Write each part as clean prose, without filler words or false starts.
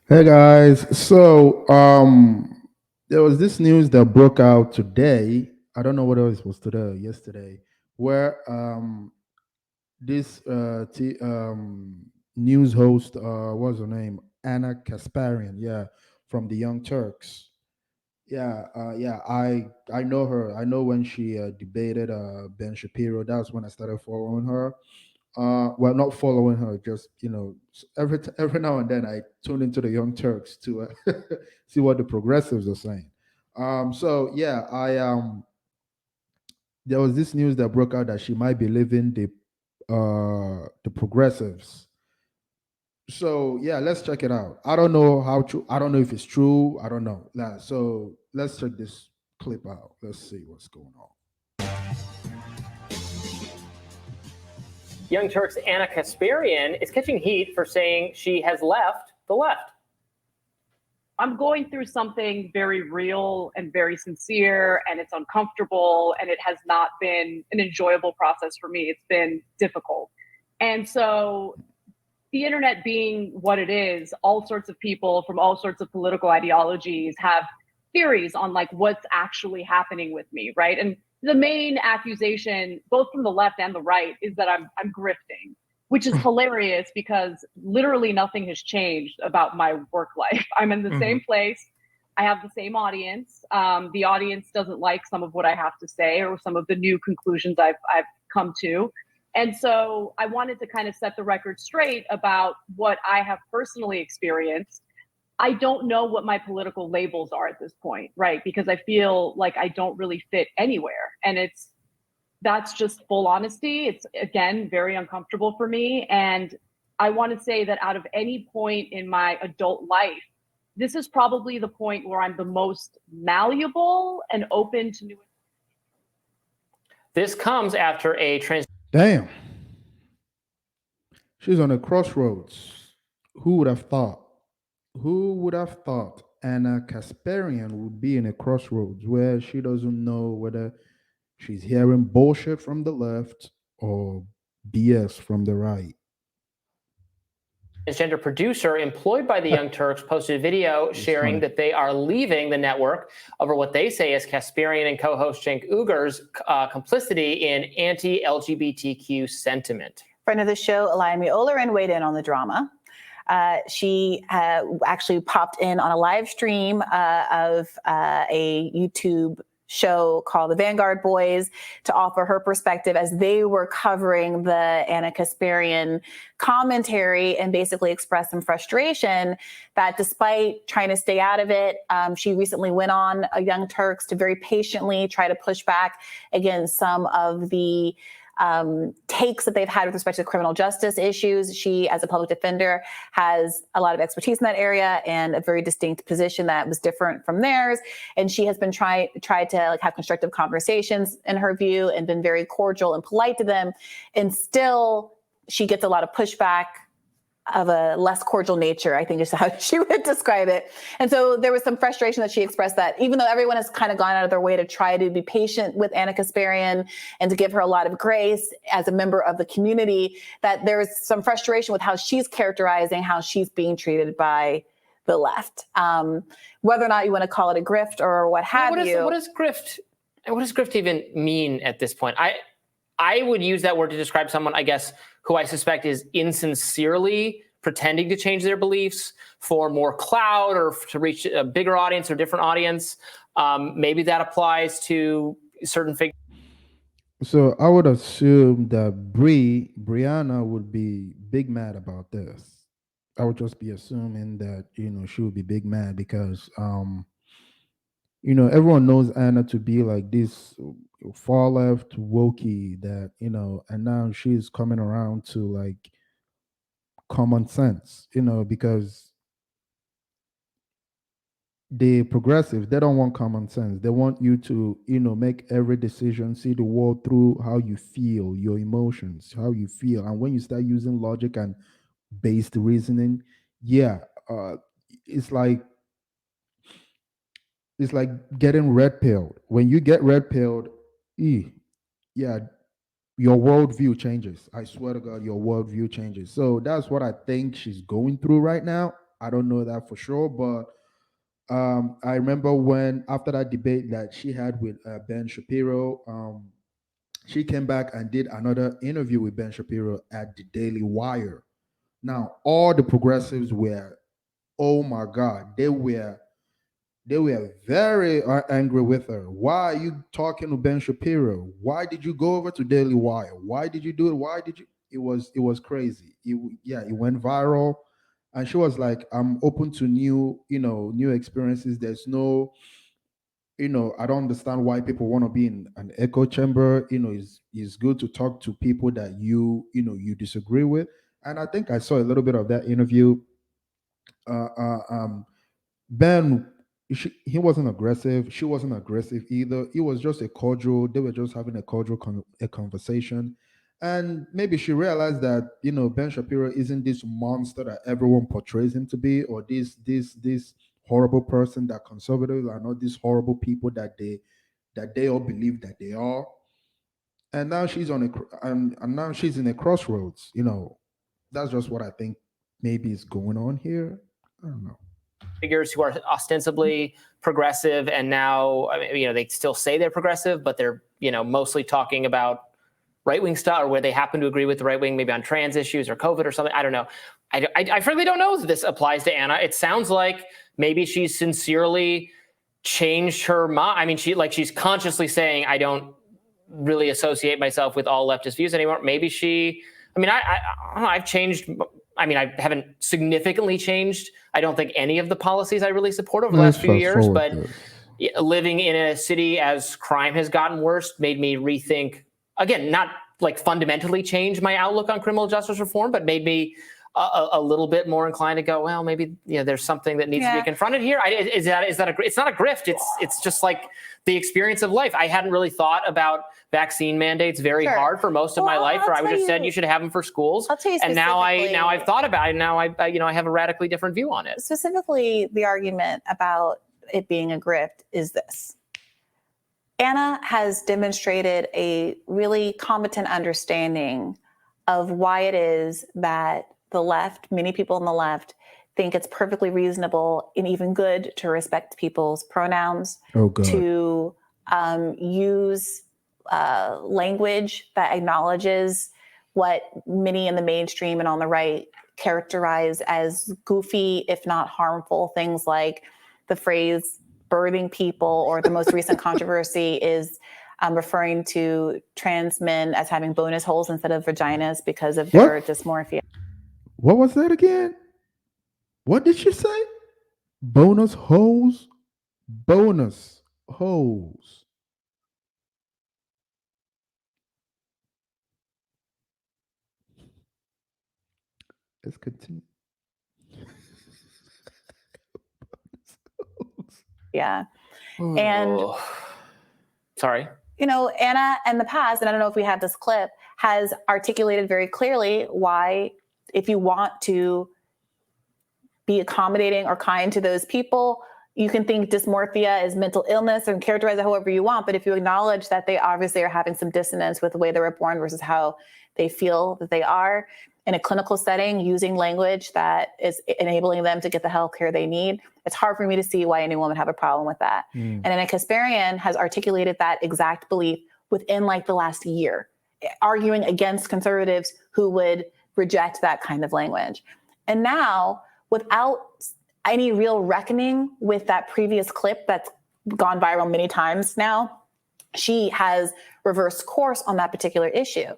Hey guys, there was this news that broke out today. I don't know whether it was today or yesterday, where this news host, what's her name, Ana Kasparian, yeah, from the Young Turks. Yeah, I know her. I know when she debated Ben Shapiro. That's when I started following her. Well, not following her, just every now and then I tune into the Young Turks to see what the progressives are saying. So yeah, I there was this news that broke out that she might be leaving the progressives. So yeah, let's check it out. I don't know how true. I don't know if it's true. I don't know. So let's check this clip out. Let's see what's going on. Young Turk's Ana Kasparian is catching heat for saying she has left the left. I'm going through something very real and very sincere, and it's uncomfortable, and it has not been an enjoyable process for me. It's been difficult. And so, the internet being what it is, all sorts of people from all sorts of political ideologies have theories on like what's actually happening with me, right? And the main accusation, both from the left and the right, is that I'm grifting, which is hilarious because literally nothing has changed about my work life. I'm in the same place. I have the same audience. The audience doesn't like some of what I have to say or some of the new conclusions I've come to. And so I wanted to kind of set the record straight about what I have personally experienced. I don't know what my political labels are at this point, right? Because I feel like I don't really fit anywhere. And that's just full honesty. It's again very uncomfortable for me. And I want to say that out of any point in my adult life, this is probably the point where I'm the most malleable and open to new. This comes after a Damn, she's on a crossroads. Who would have thought? Who would have thought Anna Kasparian would be in a crossroads where she doesn't know whether she's hearing bullshit from the left or BS from the right? transgender producer employed by the Young Turks posted a video sharing funny. that they are leaving the network over what they say is Kasparian and co-host Cenk Uyghur's complicity in anti-LGBTQ sentiment. Friend of the show, Alayemi Olarin, weighed in on the drama. She actually popped in on a live stream of a YouTube show called The Vanguard Boys to offer her perspective as they were covering the Ana Kasparian commentary and basically expressed some frustration that despite trying to stay out of it, she recently went on a Young Turks to very patiently try to push back against some of the takes that they've had with respect to criminal justice issues. She, as a public defender, has a lot of expertise in that area and a very distinct position that was different from theirs. And she has been tried to like have constructive conversations in her view and been very cordial and polite to them. And still, she gets a lot of pushback of a less cordial nature, I think is how she would describe it. And so there was some frustration that she expressed that even though everyone has kind of gone out of their way to try to be patient with Ana Kasparian and to give her a lot of grace as a member of the community, that there is some frustration with how she's characterizing how she's being treated by the left. Whether or not you want to call it a grift or what have you. What does grift even mean at this point? I would use that word to describe someone, I guess, who I suspect is insincerely pretending to change their beliefs for more clout or to reach a bigger audience or different audience. Maybe that applies to certain figures. So I would assume that Brianna would be big mad about this. I would just be assuming that she would be big mad because everyone knows Anna to be like this far left wokey that and now she's coming around to like common sense, because the progressives, they don't want common sense. They want you to make every decision, see the world through how you feel, your emotions, how you feel. And when you start using logic and based reasoning, yeah, it's like getting red pilled. When you get red pilled, yeah, your worldview changes. I swear to God, your worldview changes. So that's what I think she's going through right now. I don't know that for sure, but I remember when after that debate that she had with Ben Shapiro, she came back and did another interview with Ben Shapiro at the Daily Wire. Now, all the progressives were, oh my God, they were very angry with her. Why are you talking to Ben Shapiro? Why did you go over to Daily Wire? Why did you do it? Why did you? It was crazy. It went viral, and she was like, "I'm open to new experiences. There's no, I don't understand why people want to be in an echo chamber. It's good to talk to people that you disagree with." And I think I saw a little bit of that interview. Uh, uh, um, Ben, he wasn't aggressive. She wasn't aggressive either. It was just a cordial. They were just having a cordial a conversation, and maybe she realized that Ben Shapiro isn't this monster that everyone portrays him to be, or this horrible person that conservatives are not these horrible people that they all believe that they are. And now she's and now she's in a crossroads. That's just what I think maybe is going on here. I don't know. Figures who are ostensibly progressive, and now they still say they're progressive, but they're mostly talking about right-wing stuff, or where they happen to agree with the right wing, maybe on trans issues or COVID or something. I don't know. I frankly don't know if this applies to Ana. It sounds like maybe she's sincerely changed her mind. I mean, she's consciously saying, I don't really associate myself with all leftist views anymore. Maybe she. I mean, I don't know. I've changed. I mean, I haven't significantly changed. I don't think any of the policies I really support over the last few years, but living in a city as crime has gotten worse made me rethink, again, not like fundamentally change my outlook on criminal justice reform, but made me a little bit more inclined to go, well, maybe there's something that needs to be confronted here. It's not a grift. It's just like the experience of life. I hadn't really thought about vaccine mandates very hard for most of my life, where I would have said you should have them for schools. I'll tell you and now I've thought about it. Now I have a radically different view on it. Specifically, the argument about it being a grift is this. Ana has demonstrated a really competent understanding of why it is that the left, many people on the left, think it's perfectly reasonable and even good to respect people's pronouns, to use language that acknowledges what many in the mainstream and on the right characterize as goofy, if not harmful, things like the phrase birthing people, or the most recent controversy is referring to trans men as having bonus holes instead of vaginas because of their dysmorphia. What was that again? What did she say? Bonus holes? Bonus holes. Let's continue. Yeah. And sorry. Ana in the past, and I don't know if we have this clip, has articulated very clearly why, if you want to be accommodating or kind to those people, you can think dysmorphia is mental illness and characterize it however you want. But if you acknowledge that they obviously are having some dissonance with the way they were born versus how they feel that they are in a clinical setting, using language that is enabling them to get the health care they need, it's hard for me to see why anyone would have a problem with that. And Ana Kasparian has articulated that exact belief within like the last year, arguing against conservatives who would reject that kind of language. And now, without any real reckoning with that previous clip that's gone viral many times now, she has reversed course on that particular issue.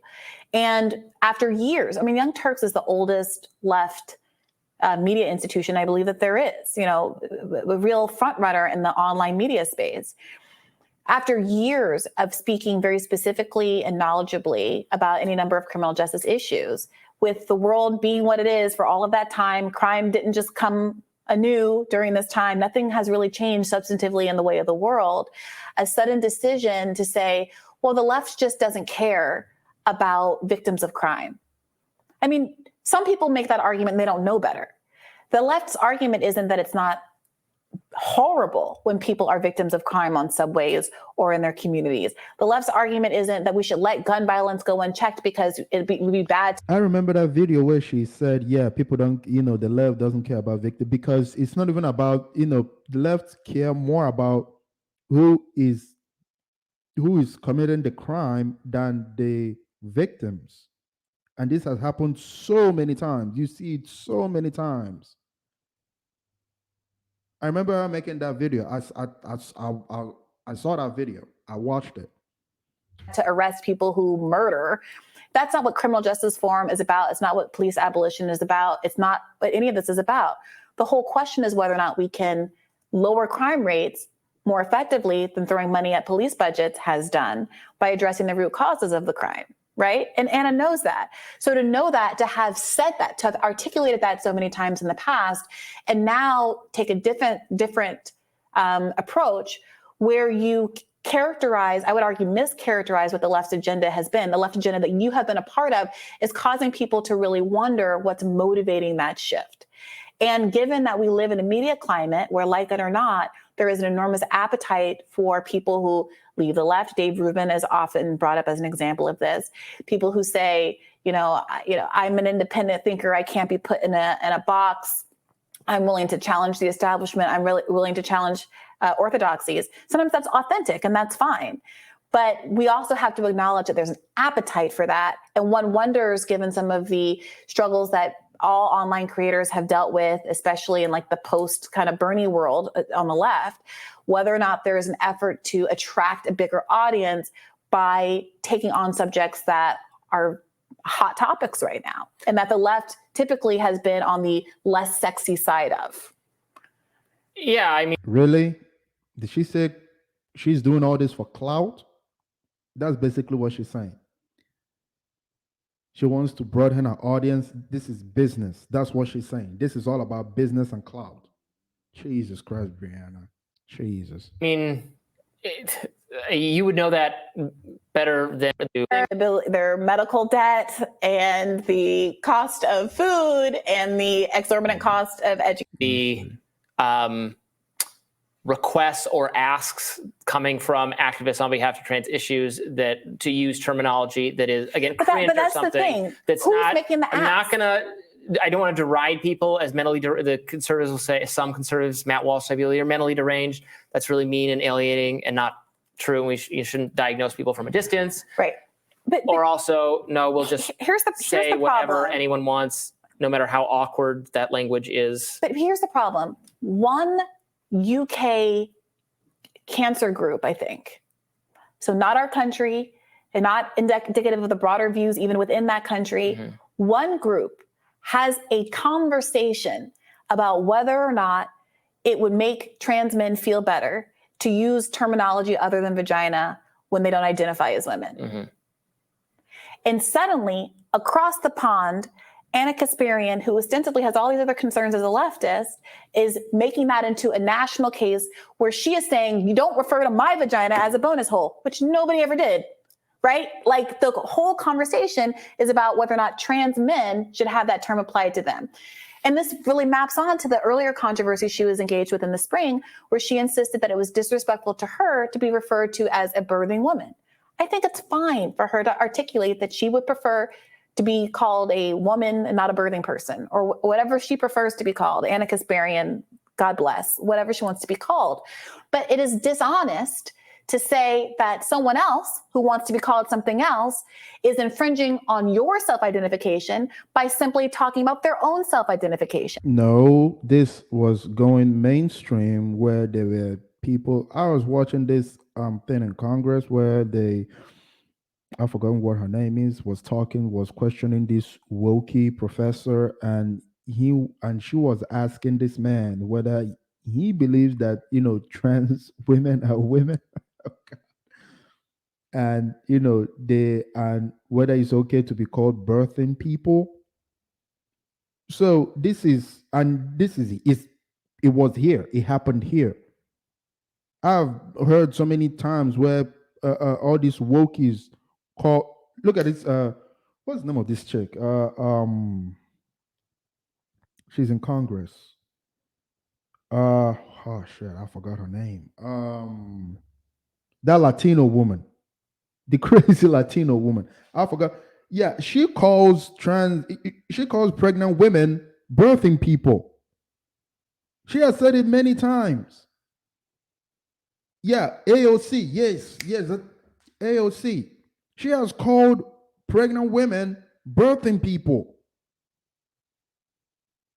And after years, I mean, Young Turks is the oldest left media institution, I believe, that there is, a real front runner in the online media space. After years of speaking very specifically and knowledgeably about any number of criminal justice issues, with the world being what it is for all of that time, crime didn't just come anew during this time. Nothing has really changed substantively in the way of the world. A sudden decision to say, well, the left just doesn't care about victims of crime. I mean, some people make that argument and they don't know better. The left's argument isn't that it's not horrible when people are victims of crime on subways or in their communities. The left's argument isn't that we should let gun violence go unchecked because it would be bad. I remember that video where she said, yeah, people don't, the left doesn't care about victim, because it's not even about, the left care more about who is committing the crime than the victims. And this has happened so many times. You see it so many times. I remember her making that video. I saw that video. I watched it. To arrest people who murder. That's not what criminal justice reform is about. It's not what police abolition is about. It's not what any of this is about. The whole question is whether or not we can lower crime rates more effectively than throwing money at police budgets has done by addressing the root causes of the crime. Right? And Ana knows that. So to know that, to have said that, to have articulated that so many times in the past, and now take a different approach where you characterize, I would argue, mischaracterize what the left's agenda has been. The left agenda that you have been a part of is causing people to really wonder what's motivating that shift. And given that we live in a media climate where, like it or not, there is an enormous appetite for people who leave the left. Dave Rubin is often brought up as an example of this. People who say, I'm an independent thinker. I can't be put in a box. I'm willing to challenge the establishment. I'm really willing to challenge orthodoxies. Sometimes that's authentic and that's fine. But we also have to acknowledge that there's an appetite for that. And one wonders, given some of the struggles that all online creators have dealt with, especially in like the post kind of Bernie world on the left, whether or not there is an effort to attract a bigger audience by taking on subjects that are hot topics right now, and that the left typically has been on the less sexy side of. Yeah, I mean, really? Did she say she's doing all this for clout? That's basically what she's saying. She wants to broaden her audience. This is business. That's what she's saying. This is all about business and clout. Jesus Christ, Brianna. Jesus. I mean, you would know that better than their medical debt and the cost of food and the exorbitant cost of education. The requests or asks coming from activists on behalf of trans issues that to use terminology that is, again, cringe but that's or something. The thing. That's Who's not, making the I'm ask? not going to, I don't want to deride people as mentally, the conservatives will say, some conservatives, Matt Walsh, I believe, are mentally deranged. That's really mean and alienating and not true. And you shouldn't diagnose people from a distance. Right. Or also, no, we'll just say whatever problem. Anyone wants, no matter how awkward that language is. But here's the problem. One UK cancer group, I think, so not our country and not indicative of the broader views even within that country, one group has a conversation about whether or not it would make trans men feel better to use terminology other than vagina when they don't identify as women. And suddenly, across the pond, Ana Kasparian, who ostensibly has all these other concerns as a leftist, is making that into a national case where she is saying, you don't refer to my vagina as a bonus hole, which nobody ever did, right? Like the whole conversation is about whether or not trans men should have that term applied to them. And this really maps on to the earlier controversy she was engaged with in the spring, where she insisted that it was disrespectful to her to be referred to as a birthing woman. I think it's fine for her to articulate that she would prefer to be called a woman and not a birthing person, or whatever she prefers to be called. Ana Kasparian, God bless, whatever she wants to be called. But it is dishonest to say that someone else who wants to be called something else is infringing on your self-identification by simply talking about their own self-identification. No, this was going mainstream where there were people. I was watching this thing in Congress where I've forgotten what her name is, was questioning this wokey professor, and she was asking this man whether he believes that, trans women are women. And, and whether it's okay to be called birthing people. So it was here. It happened here. I've heard so many times where all these wokies look at this. What's the name of this chick? She's in Congress. Oh shit, I forgot her name. That Latino woman, the crazy Latino woman. I forgot. Yeah, she calls pregnant women birthing people. She has said it many times. Yeah, AOC. Yes, AOC. She has called pregnant women birthing people.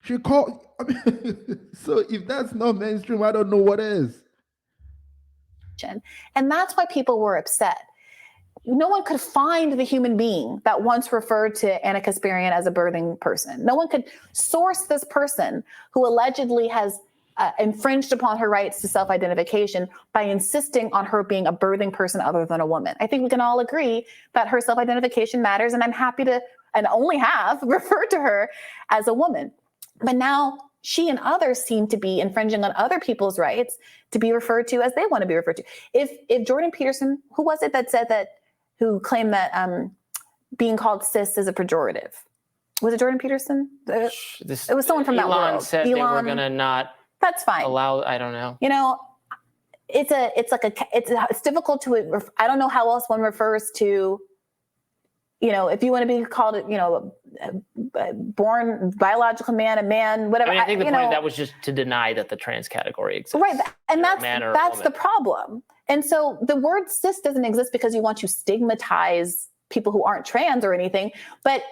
She called. So if that's not mainstream, I don't know what is. And that's why people were upset. No one could find the human being that once referred to Ana Kasparian as a birthing person. No one could source this person who allegedly has infringed upon her rights to self-identification by insisting on her being a birthing person other than a woman. I think we can all agree that her self-identification matters, and I'm happy to, and only have, referred to her as a woman. But now she and others seem to be infringing on other people's rights to be referred to as they want to be referred to. If Jordan Peterson, who was it that said that, who claimed that being called cis is a pejorative? Was it Jordan Peterson? It was someone from that world. Elon said they were going to not. That's fine. Allow. I don't know. You know, it's difficult to. I don't know how else one refers to. You know, if you want to be called, you know, born biological man, a man, whatever. I mean, I think the point of that was just to deny that the trans category exists. Right, and that's the problem. And so the word cis doesn't exist because you want to stigmatize people who aren't trans or anything. But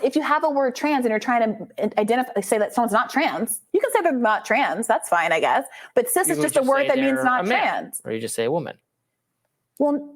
if you have a word trans and you're trying to identify, say that someone's not trans, you can say they're not trans. That's fine, I guess. But cis is just a word that means not trans. Or you just say a woman. Well,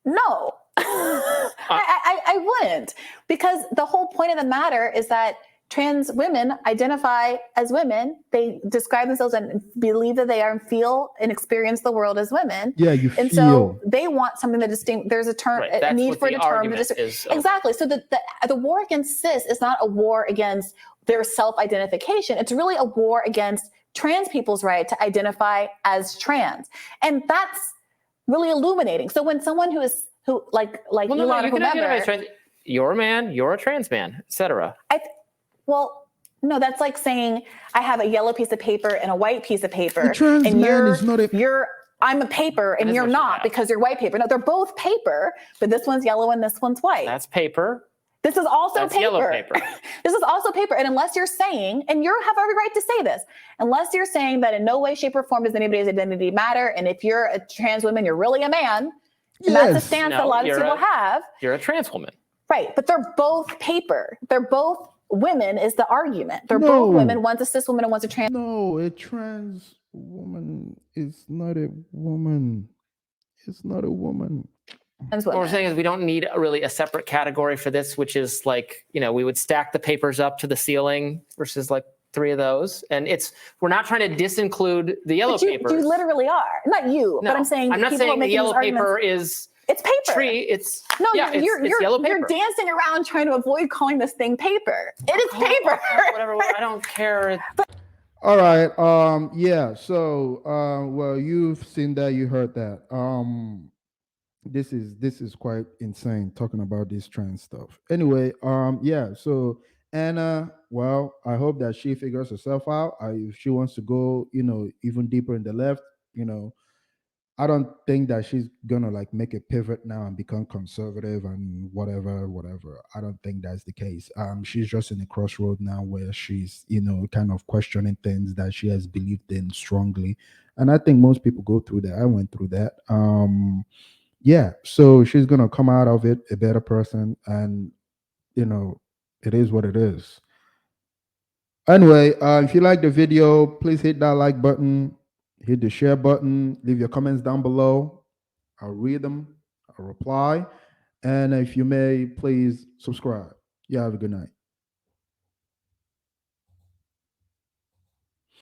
no. I wouldn't, because the whole point of the matter is that trans women identify as women. They describe themselves and believe that they are and feel and experience the world as women. Yeah, you and feel. So they want something that distinct. There's a term, right, a need for a term. Exactly. So the war against cis is not a war against their self-identification. It's really a war against trans people's right to identify as trans, and that's really illuminating. So when someone who like well, Elon, you can identify as trans. You're a man, you're a trans man, etc. Well, no, that's like saying I have a yellow piece of paper and a white piece of paper, a trans and man is not I'm a paper and you're not because you're white paper. No, they're both paper, but this one's yellow and this one's white. That's paper. This is also That's paper. Yellow paper. This is also paper. And unless you're saying, and you have every right to say this, unless you're saying that in no way, shape, or form does anybody's identity matter, and if you're a trans woman, you're really a man. And that's a stance that a lot of people have. You're a trans woman. Right. But they're both paper. They're both women is the argument. They're both women. One's a cis woman and one's a trans. No, a trans woman is not a woman. It's not a woman. What we're saying is we don't need really a separate category for this, which is like, you know, we would stack the papers up to the ceiling versus like 3 of those. And we're not trying to disinclude the yellow papers. You literally are. Not you, but I'm saying I'm not saying the yellow paper is it's paper. It's you're yellow paper. You're dancing around trying to avoid calling this thing paper. It is paper. Whatever. I don't care. All right. Yeah. So, well, you've seen that. You heard that. This is quite insane talking about this trans stuff. Anyway, yeah. So Anna, well, I hope that she figures herself out. If she wants to go, you know, even deeper in the left, you know, I don't think that she's gonna like make a pivot now and become conservative and whatever. I don't think that's the case. She's just in a crossroad now where she's, you know, kind of questioning things that she has believed in strongly. And I think most people go through that. I went through that. Yeah, so she's gonna come out of it a better person, and you know, it is what it is. Anyway, if you like the video, please hit that like button, hit the share button, leave your comments down below. I'll read them, I'll reply, and if you may, please subscribe. You have a good night.